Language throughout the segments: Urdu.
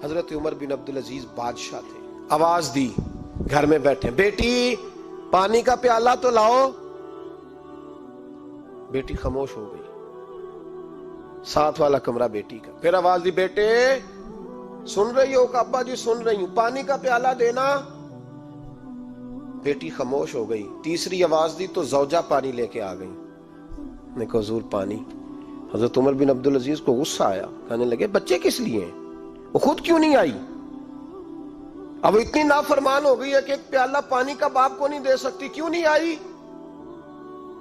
حضرت عمر بن عبد العزیز بادشاہ تھے، آواز دی، گھر میں بیٹھے، بیٹی پانی کا پیالہ تو لاؤ۔ بیٹی خاموش ہو گئی، ساتھ والا کمرہ بیٹی کا، پھر آواز دی، بیٹے سن رہی ہو کہ ابا جی سن رہی ہوں، پانی کا پیالہ دینا۔ بیٹی خاموش ہو گئی، تیسری آواز دی تو زوجہ پانی لے کے آ گئی، میں کہا حضور پانی۔ حضرت عمر بن عبد العزیز کو غصہ آیا، کہنے لگے بچے کس لیے ہیں، وہ خود کیوں نہیں آئی؟ اب اتنی نافرمان ہو گئی ہے کہ ایک پیالہ پانی کا باپ کو نہیں دے سکتی، کیوں نہیں آئی؟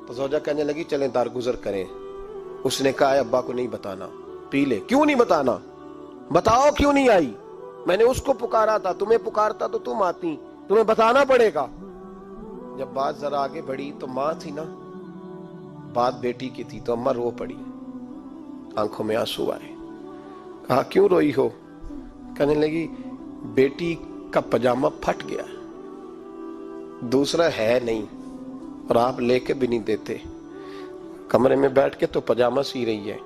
تو زوجہ کہنے لگی چلیں درگزر کریں۔ اس نے کہا ابا کو نہیں بتانا، پی لے۔ کیوں نہیں بتانا؟ بتاؤ کیوں نہیں آئی؟ میں نے اس کو پکارا تھا، تمہیں پکارتا تو تم آتی، تمہیں بتانا پڑے گا۔ جب بات ذرا آگے بڑھی تو ماں تھی نا، بات بیٹی کی تھی، تو اماں رو پڑی، آنکھوں میں آنسو آئے۔ کہا کیوں روئی ہو؟ کہنے لگی بیٹی کا پجامہ پھٹ گیا، دوسرا ہے نہیں، اور آپ لے کے بھی نہیں دیتے، کمرے میں بیٹھ کے تو پجامہ سی رہی ہے،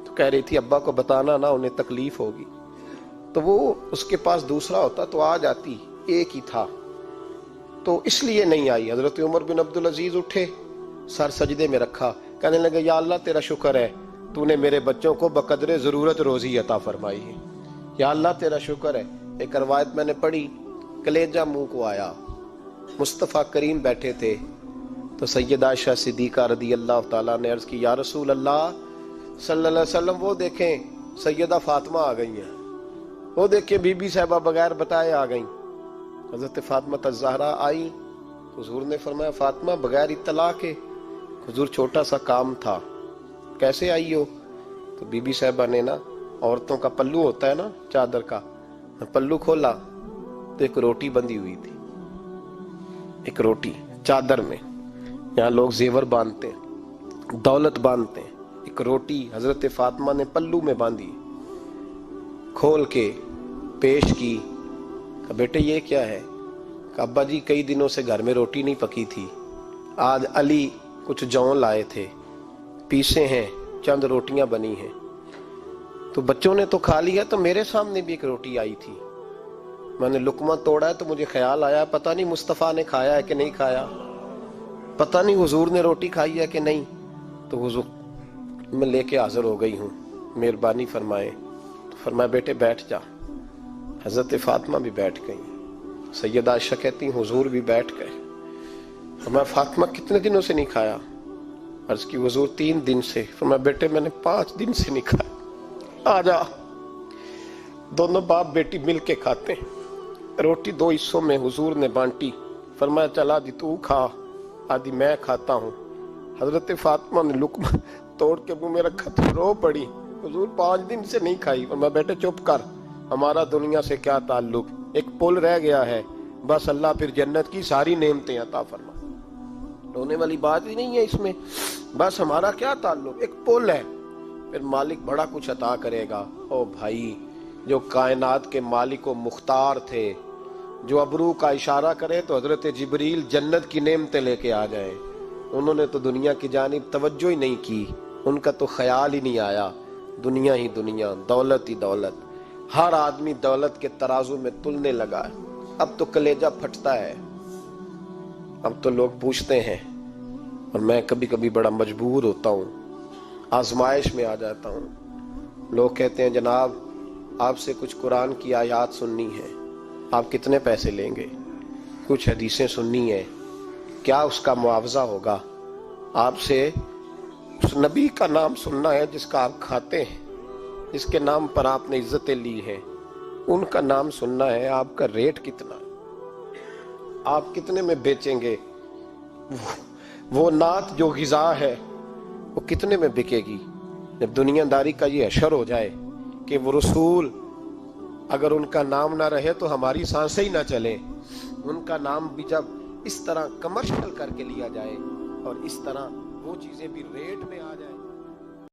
تو کہہ رہی تھی ابا کو بتانا نا، انہیں تکلیف ہوگی، تو وہ اس کے پاس دوسرا ہوتا تو آ جاتی، ایک ہی تھا، تو اس لیے نہیں آئی۔ حضرت عمر بن عبد العزیز اٹھے، سر سجدے میں رکھا، کہنے لگے یا اللہ تیرا شکر ہے، تو نے میرے بچوں کو بقدر ضرورت روزی عطا فرمائی ہے، یا اللہ تیرا شکر ہے۔ ایک روایت میں نے پڑھی، کلیجہ منہ کو آیا، مصطفیٰ کریم بیٹھے تھے، تو سیدہ عائشہ صدیقہ رضی اللہ تعالیٰ نے عرض کی یا رسول اللہ صلی اللہ علیہ وسلم، وہ دیکھیں سیدہ فاطمہ آ گئی ہیں، وہ دیکھیں بی بی صاحبہ بغیر بتائے آ گئیں۔ حضرت فاطمہ الزہرا آئی، حضور نے فرمایا فاطمہ بغیر اطلاع کے؟ حضور چھوٹا سا کام تھا۔ کیسے آئی ہو؟ تو بی بی صاحبہ نے نا، عورتوں کا پلو ہوتا ہے نا چادر کا، پلو کھولا تو ایک روٹی بندھی ہوئی تھی، ایک روٹی چادر میں، یہاں لوگ زیور باندھتے ہیں، دولت باندھتے ہیں، ایک روٹی حضرت فاطمہ نے پلو میں باندھی، کھول کے پیش کی، کہ بیٹے یہ کیا ہے؟ کہ ابا جی کئی دنوں سے گھر میں روٹی نہیں پکی تھی، آج علی کچھ جون لائے تھے، پیسے ہیں، چند روٹیاں بنی ہیں، تو بچوں نے تو کھا لیا، تو میرے سامنے بھی ایک روٹی آئی تھی، میں نے لقمہ توڑا ہے تو مجھے خیال آیا پتہ نہیں مصطفیٰ نے کھایا ہے کہ نہیں کھایا، پتہ نہیں حضور نے روٹی کھائی ہے کہ نہیں، تو حضور میں لے کے حاضر ہو گئی ہوں، مہربانی فرمائے۔ تو فرمایا بیٹے بیٹھ جا۔ حضرت فاطمہ بھی بیٹھ گئی، سیدہ عائشہ کہتی حضور بھی بیٹھ گئے۔ فرمایا فاطمہ کتنے دنوں سے نہیں کھایا؟ عرض کی حضور 3 دن سے۔ فرمایا بیٹے میں نے 5 دن سے نہیں کھایا، آ جا۔ دونوں باپ بیٹی مل کے کھاتے ہیں، روٹی 2 حصوں میں حضور نے بانٹی، فرمایا چلا آدھی تو کھا، آدھی میں کھاتا ہوں۔ حضرت فاطمہ نے لقمہ توڑ کے منہ میں رکھا تو رو پڑی، حضور 5 دن سے نہیں کھائی۔ فرمایا بیٹے چپ کر، ہمارا دنیا سے کیا تعلق، ایک پل رہ گیا ہے، بس اللہ پھر جنت کی ساری نعمتیں عطا فرما، رونے والی بات ہی نہیں ہے اس میں، بس ہمارا کیا تعلق، ایک پل ہے، پھر مالک بڑا کچھ عطا کرے گا۔ او بھائی، جو کائنات کے مالک و مختار تھے، جو ابرو کا اشارہ کرے تو حضرت جبریل جنت کی نعمتیں لے کے آ جائیں، انہوں نے تو دنیا کی جانب توجہ ہی نہیں کی، ان کا تو خیال ہی نہیں آیا، دنیا ہی دنیا، دولت ہی دولت، ہر آدمی دولت کے ترازو میں تلنے لگا ہے۔ اب تو کلیجہ پھٹتا ہے، اب تو لوگ پوچھتے ہیں، اور میں کبھی کبھی بڑا مجبور ہوتا ہوں، آزمائش میں آ جاتا ہوں، لوگ کہتے ہیں جناب آپ سے کچھ قرآن کی آیات سننی ہے، آپ کتنے پیسے لیں گے؟ کچھ حدیثیں سننی ہیں، کیا اس کا معاوضہ ہوگا؟ آپ سے اس نبی کا نام سننا ہے جس کا آپ کھاتے ہیں، جس کے نام پر آپ نے عزتیں لی ہیں، ان کا نام سننا ہے، آپ کا ریٹ کتنا ہے، آپ کتنے میں بیچیں گے؟ وہ نعت جو غذا ہے وہ کتنے میں بکے گی؟ جب دنیا داری کا یہ حشر ہو جائے کہ وہ رسول اگر ان کا نام نہ رہے تو ہماری سانسیں ہی نہ چلیں، ان کا نام بھی جب اس طرح کمرشل کر کے لیا جائے اور اس طرح وہ چیزیں بھی ریٹ میں آ جائیں۔